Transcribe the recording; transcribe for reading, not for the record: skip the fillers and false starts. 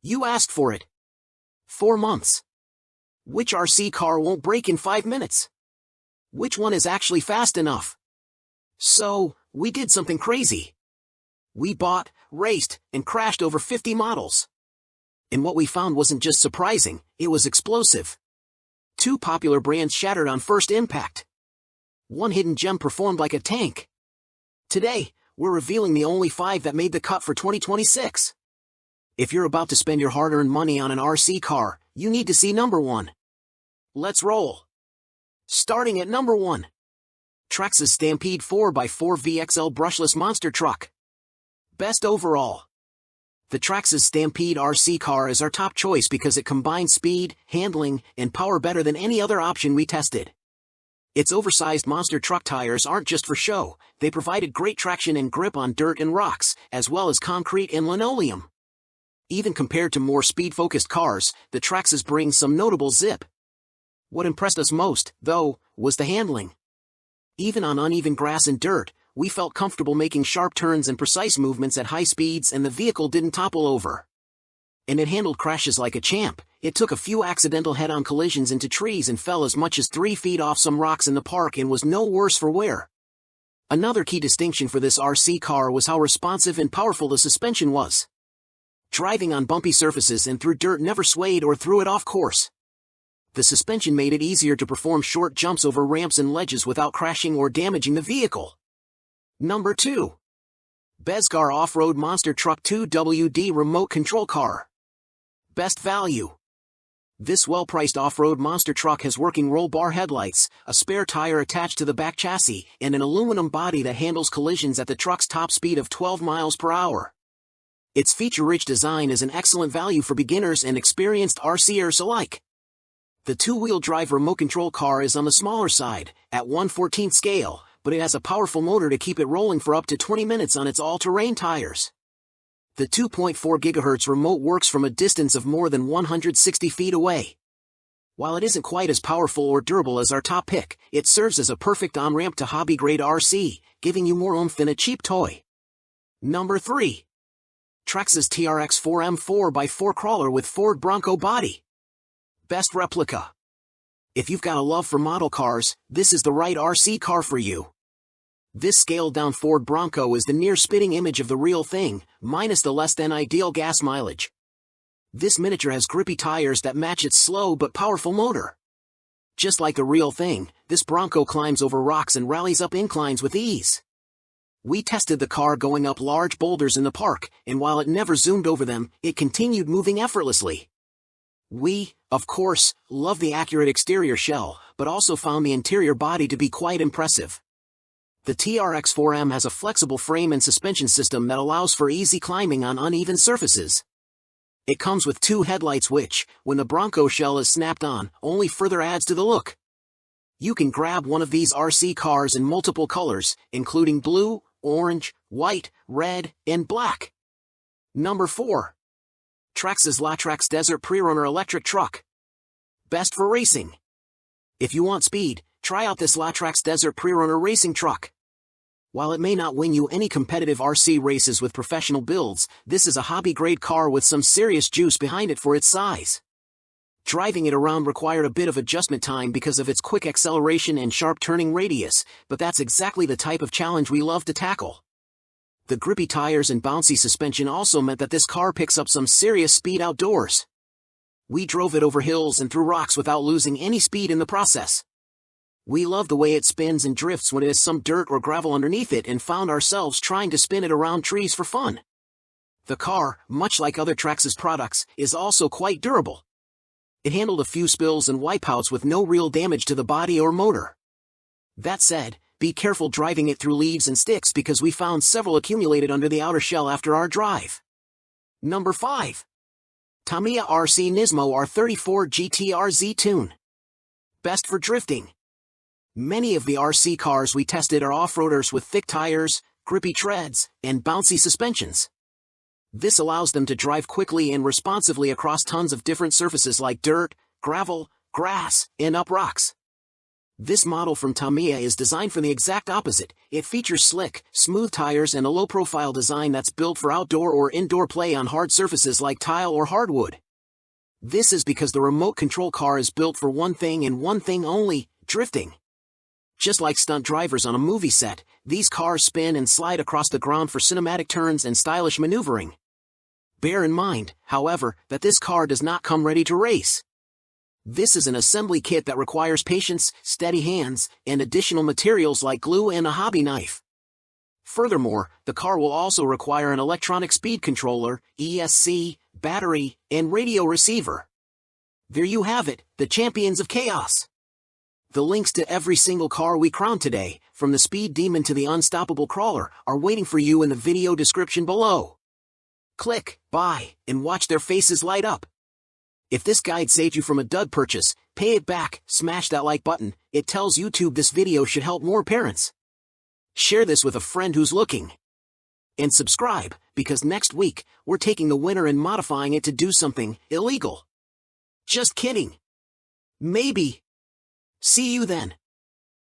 You asked for it. 4 months. Which RC car won't break in 5 minutes? Which one is actually fast enough? So, we did something crazy. We bought, raced, and crashed over 50 models. And what we found wasn't just surprising, it was explosive. 2 popular brands shattered on first impact. 1 hidden gem performed like a tank. Today, we're revealing the only 5 that made the cut for 2026. If you're about to spend your hard-earned money on an RC car, you need to see number 1. Let's roll. Starting at number 1. Traxxas Stampede 4x4 VXL Brushless Monster Truck. Best overall. The Traxxas Stampede RC car is our top choice because it combines speed, handling, and power better than any other option we tested. Its oversized monster truck tires aren't just for show, they provided great traction and grip on dirt and rocks, as well as concrete and linoleum. Even compared to more speed-focused cars, the Traxxas brings some notable zip. What impressed us most, though, was the handling. Even on uneven grass and dirt, we felt comfortable making sharp turns and precise movements at high speeds, and the vehicle didn't topple over. And it handled crashes like a champ. It took a few accidental head-on collisions into trees and fell as much as 3 feet off some rocks in the park and was no worse for wear. Another key distinction for this RC car was how responsive and powerful the suspension was. Driving on bumpy surfaces and through dirt never swayed or threw it off course. The suspension made it easier to perform short jumps over ramps and ledges without crashing or damaging the vehicle. Number 2. Bezgar Off-Road Monster Truck 2WD Remote Control Car. Best value. This well-priced off-road monster truck has working roll bar headlights, a spare tire attached to the back chassis, and an aluminum body that handles collisions at the truck's top speed of 12 miles per hour. Its feature-rich design is an excellent value for beginners and experienced RCers alike. The 2-wheel drive remote control car is on the smaller side, at 1/14 scale, but it has a powerful motor to keep it rolling for up to 20 minutes on its all-terrain tires. The 2.4 GHz remote works from a distance of more than 160 feet away. While it isn't quite as powerful or durable as our top pick, it serves as a perfect on-ramp to hobby-grade RC, giving you more oomph than a cheap toy. Number 3. Traxxas TRX 4M 4x4 Crawler with Ford Bronco Body. Best replica. If you've got a love for model cars, this is the right RC car for you. This scaled-down Ford Bronco is the near-spitting image of the real thing, minus the less-than-ideal gas mileage. This miniature has grippy tires that match its slow but powerful motor. Just like the real thing, this Bronco climbs over rocks and rallies up inclines with ease. We tested the car going up large boulders in the park, and while it never zoomed over them, it continued moving effortlessly. We, of course, love the accurate exterior shell, but also found the interior body to be quite impressive. The TRX 4M has a flexible frame and suspension system that allows for easy climbing on uneven surfaces. It comes with 2 headlights which, when the Bronco shell is snapped on, only further adds to the look. You can grab one of these RC cars in multiple colors, including blue, orange, white, red, and black. Number 4. Traxxas LaTrax Desert Prerunner Electric Truck. Best for racing. If you want speed, try out this LaTrax Desert Prerunner racing truck. While it may not win you any competitive RC races with professional builds, this is a hobby-grade car with some serious juice behind it for its size. Driving it around required a bit of adjustment time because of its quick acceleration and sharp turning radius, but that's exactly the type of challenge we love to tackle. The grippy tires and bouncy suspension also meant that this car picks up some serious speed outdoors. We drove it over hills and through rocks without losing any speed in the process. We love the way it spins and drifts when it has some dirt or gravel underneath it, and found ourselves trying to spin it around trees for fun. The car, much like other Traxxas products, is also quite durable. It handled a few spills and wipeouts with no real damage to the body or motor. That said, be careful driving it through leaves and sticks because we found several accumulated under the outer shell after our drive. Number 5. Tamiya RC Nismo R34 GTR Z-Tune. Best for drifting. Many of the RC cars we tested are off-roaders with thick tires, grippy treads, and bouncy suspensions. This allows them to drive quickly and responsively across tons of different surfaces like dirt, gravel, grass, and up rocks. This model from Tamiya is designed for the exact opposite. It features slick, smooth tires and a low-profile design that's built for outdoor or indoor play on hard surfaces like tile or hardwood. This is because the remote control car is built for one thing and one thing only: drifting. Just like stunt drivers on a movie set, these cars spin and slide across the ground for cinematic turns and stylish maneuvering. Bear in mind, however, that this car does not come ready to race. This is an assembly kit that requires patience, steady hands, and additional materials like glue and a hobby knife. Furthermore, the car will also require an electronic speed controller, ESC, battery, and radio receiver. There you have it, the champions of chaos. The links to every single car we crowned today, from the Speed Demon to the Unstoppable Crawler, are waiting for you in the video description below. Click, buy, and watch their faces light up. If this guide saved you from a dud purchase, pay it back, smash that like button. It tells YouTube this video should help more parents. Share this with a friend who's looking. And subscribe, because next week, we're taking the winner and modifying it to do something illegal. Just kidding. Maybe. See you then.